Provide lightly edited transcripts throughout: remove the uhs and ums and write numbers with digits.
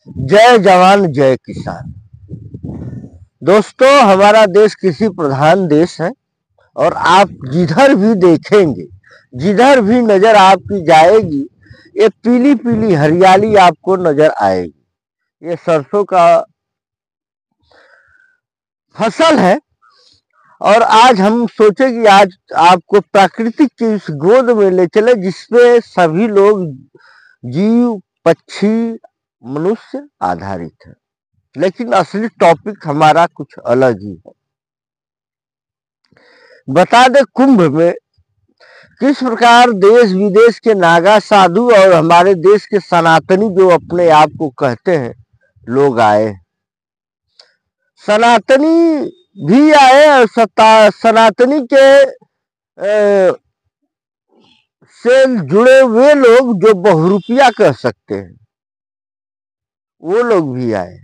जय जवान जय किसान। दोस्तों, हमारा देश कृषि प्रधान देश है और आप जिधर भी देखेंगे, जिधर भी नजर आपकी जाएगी, ये पीली पीली हरियाली आपको नजर आएगी। ये सरसों का फसल है और आज हम सोचे कि आज आपको प्राकृतिक की इस गोद में ले चले जिसपे सभी लोग, जीव, पक्षी, मनुष्य आधारित है। लेकिन असली टॉपिक हमारा कुछ अलग ही है। बता दे, कुंभ में किस प्रकार देश विदेश के नागा साधु और हमारे देश के सनातनी, जो अपने आप को कहते हैं, लोग आए। सनातनी भी आए और सनातनी के से जुड़े हुए लोग जो बहुरूपिया कह सकते हैं, वो लोग भी आए।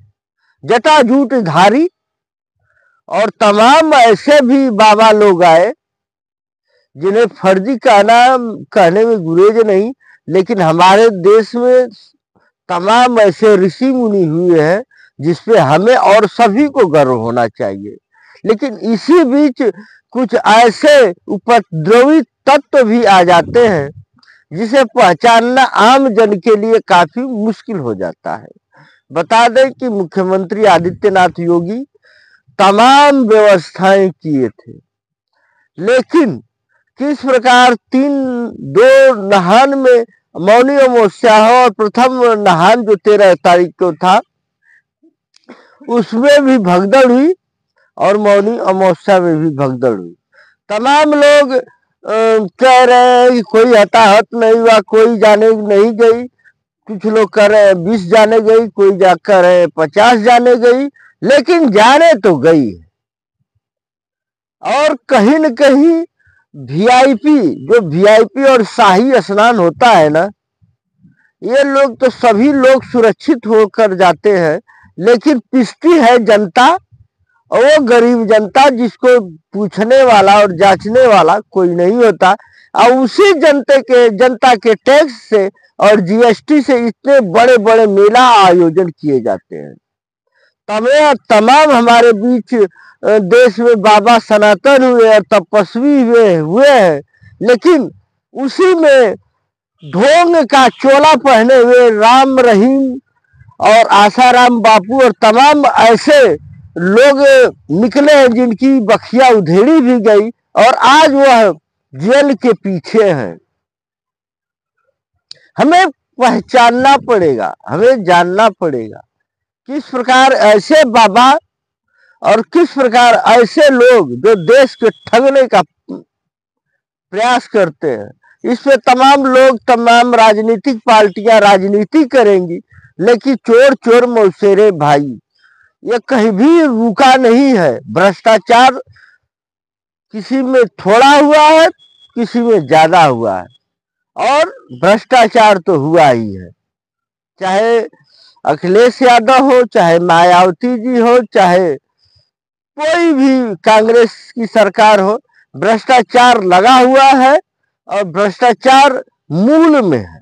जटाजूट धारी और तमाम ऐसे भी बाबा लोग आए जिन्हें फर्जी कहने में गुरेज नहीं, लेकिन हमारे देश में तमाम ऐसे ऋषि मुनि हुए हैं जिसपे हमें और सभी को गर्व होना चाहिए। लेकिन इसी बीच कुछ ऐसे उपद्रवी तत्व भी आ जाते हैं जिसे पहचानना आम जन के लिए काफी मुश्किल हो जाता है। बता दें कि मुख्यमंत्री आदित्यनाथ योगी तमाम व्यवस्थाएं किए थे, लेकिन किस प्रकार दो नहान में मौनी अमावस्या हो और प्रथम नहान जो 13 तारीख को था, उसमें भी भगदड़ हुई और मौनी अमावस्या में भी भगदड़ हुई। तमाम लोग कह रहे हैं कि कोई हताहत नहीं हुआ, कोई जाने नहीं गई। कुछ लोग कह रहे हैं 20 जाने गई, कोई कह रहे हैं 50 जाने गई, लेकिन जाने तो गई है। और कहीं न कहीं वीआईपी और शाही स्नान होता है ना, ये लोग तो सभी लोग सुरक्षित होकर जाते हैं, लेकिन पिसती है जनता, और वो गरीब जनता जिसको पूछने वाला और जांचने वाला कोई नहीं होता। और उसी जनता के टैक्स से और जीएसटी से इतने बड़े बड़े मेला आयोजन किए जाते हैं। तमाम हमारे बीच देश में बाबा सनातन हुए और तपस्वी हुए हैं, लेकिन उसी में ढोंग का चोला पहने हुए राम रहीम और आसाराम बापू और तमाम ऐसे लोग निकले हैं जिनकी बखिया उधेड़ी भी गई और आज वह जेल के पीछे हैं। हमें पहचानना पड़ेगा, हमें जानना पड़ेगा किस प्रकार ऐसे बाबा और किस प्रकार ऐसे लोग जो देश के ठगने का प्रयास करते हैं। इस पे तमाम लोग, तमाम राजनीतिक पार्टियां राजनीति करेंगी, लेकिन चोर चोर मौसेरे भाई, ये कहीं भी रुका नहीं है। भ्रष्टाचार किसी में थोड़ा हुआ है, किसी में ज्यादा हुआ है, और भ्रष्टाचार तो हुआ ही है। चाहे अखिलेश यादव हो, चाहे मायावती जी हो, चाहे कोई भी कांग्रेस की सरकार हो, भ्रष्टाचार लगा हुआ है और भ्रष्टाचार मूल में है।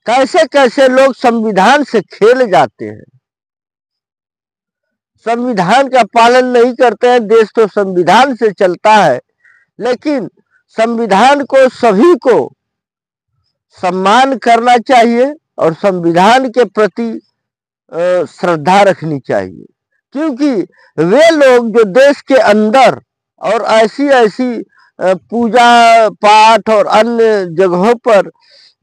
कैसे कैसे लोग संविधान से खेल जाते हैं, संविधान का पालन नहीं करते हैं। देश तो संविधान से चलता है, लेकिन संविधान को सभी को सम्मान करना चाहिए और संविधान के प्रति श्रद्धा रखनी चाहिए, क्योंकि वे लोग जो देश के अंदर और ऐसी ऐसी पूजा पाठ और अन्य जगहों पर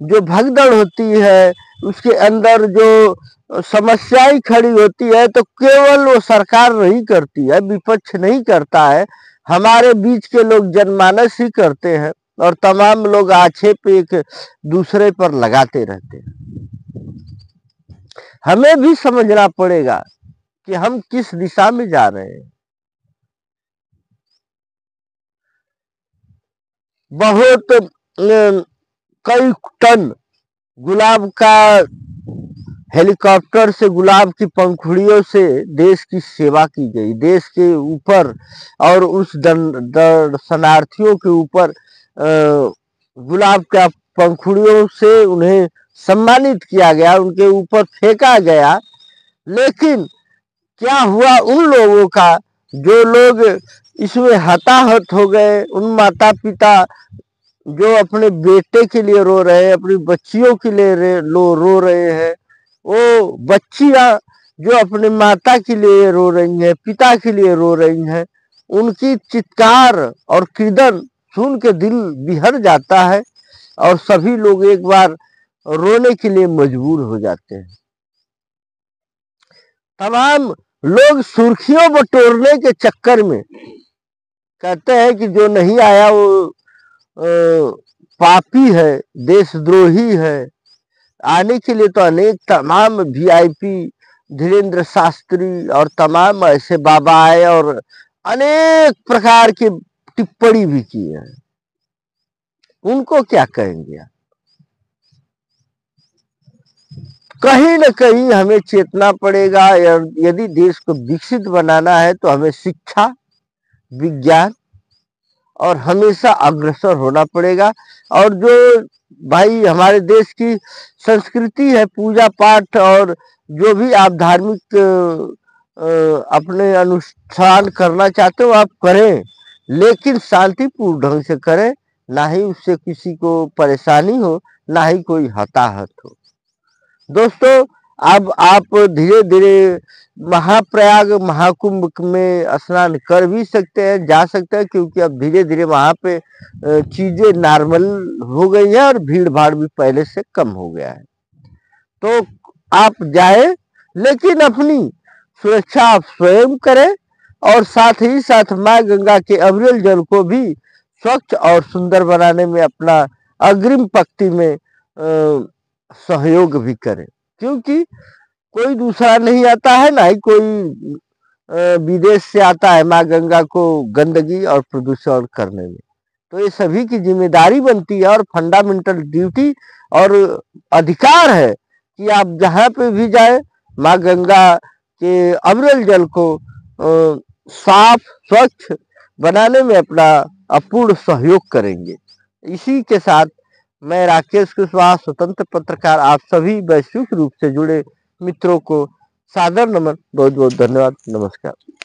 जो भगदड़ होती है, उसके अंदर जो समस्याएं खड़ी होती है, तो केवल वो सरकार नहीं करती है, विपक्ष नहीं करता है, हमारे बीच के लोग जनमानस ही करते हैं और तमाम लोग आक्षेप एक दूसरे पर लगाते रहते हैं। हमें भी समझना पड़ेगा कि हम किस दिशा में जा रहे हैं। बहुत कई टन गुलाब का हेलीकॉप्टर से, गुलाब की पंखुड़ियों से देश की सेवा की गई, देश के ऊपर और उस दर्शनार्थियों के ऊपर गुलाब का पंखुड़ियों से उन्हें सम्मानित किया गया, उनके ऊपर फेंका गया। लेकिन क्या हुआ उन लोगों का जो लोग इसमें हताहत हो गए, उन माता पिता जो अपने बेटे के लिए रो रहे हैं, अपनी बच्चियों के लिए रो रहे हैं, वो बच्चियां जो अपनी माता के लिए रो रही हैं, पिता के लिए रो रही हैं, उनकी चित्कार और क्रीदन सुन के दिल बिहर जाता है और सभी लोग एक बार रोने के लिए मजबूर हो जाते हैं। तमाम लोग सुर्खियों बटोरने के चक्कर में कहते हैं कि जो नहीं आया वो पापी है, देशद्रोही है। आने के लिए तो अनेक तमाम वीआईपी, धीरेन्द्र शास्त्री और तमाम ऐसे बाबा आए और अनेक प्रकार की टिप्पणी भी की है। उनको क्या कहेंगे? कहीं न कहीं हमें चेतना पड़ेगा। यदि देश को विकसित बनाना है तो हमें शिक्षा, विज्ञान और हमेशा अग्रसर होना पड़ेगा। और जो भाई हमारे देश की संस्कृति है, पूजा पाठ और जो भी आप धार्मिक अपने अनुष्ठान करना चाहते हो आप करें, लेकिन शांतिपूर्ण ढंग से करें, ना ही उससे किसी को परेशानी हो, ना ही कोई हताहत हो। दोस्तों, अब आप धीरे धीरे महाप्रयाग महाकुंभ में स्नान कर भी सकते हैं, जा सकते हैं, क्योंकि अब धीरे धीरे वहां पे चीजें नॉर्मल हो गई है और भीड़ भाड़ भी पहले से कम हो गया है। तो आप जाए, लेकिन अपनी सुरक्षा आप स्वयं करें और साथ ही साथ माँ गंगा के अविरल जल को भी स्वच्छ और सुंदर बनाने में अपना अग्रिम पंक्ति में सहयोग भी करें, क्योंकि कोई दूसरा नहीं आता है, ना ही कोई विदेश से आता है माँ गंगा को गंदगी और प्रदूषण करने में। तो ये सभी की जिम्मेदारी बनती है और फंडामेंटल ड्यूटी और अधिकार है कि आप जहाँ पे भी जाए माँ गंगा के अविरल जल को साफ स्वच्छ बनाने में अपना अपूर्ण सहयोग करेंगे। इसी के साथ मैं राकेश कुशवाहा, स्वतंत्र पत्रकार, आप सभी वैश्विक रूप से जुड़े मित्रों को सादर नमन, बहुत बहुत धन्यवाद, नमस्कार।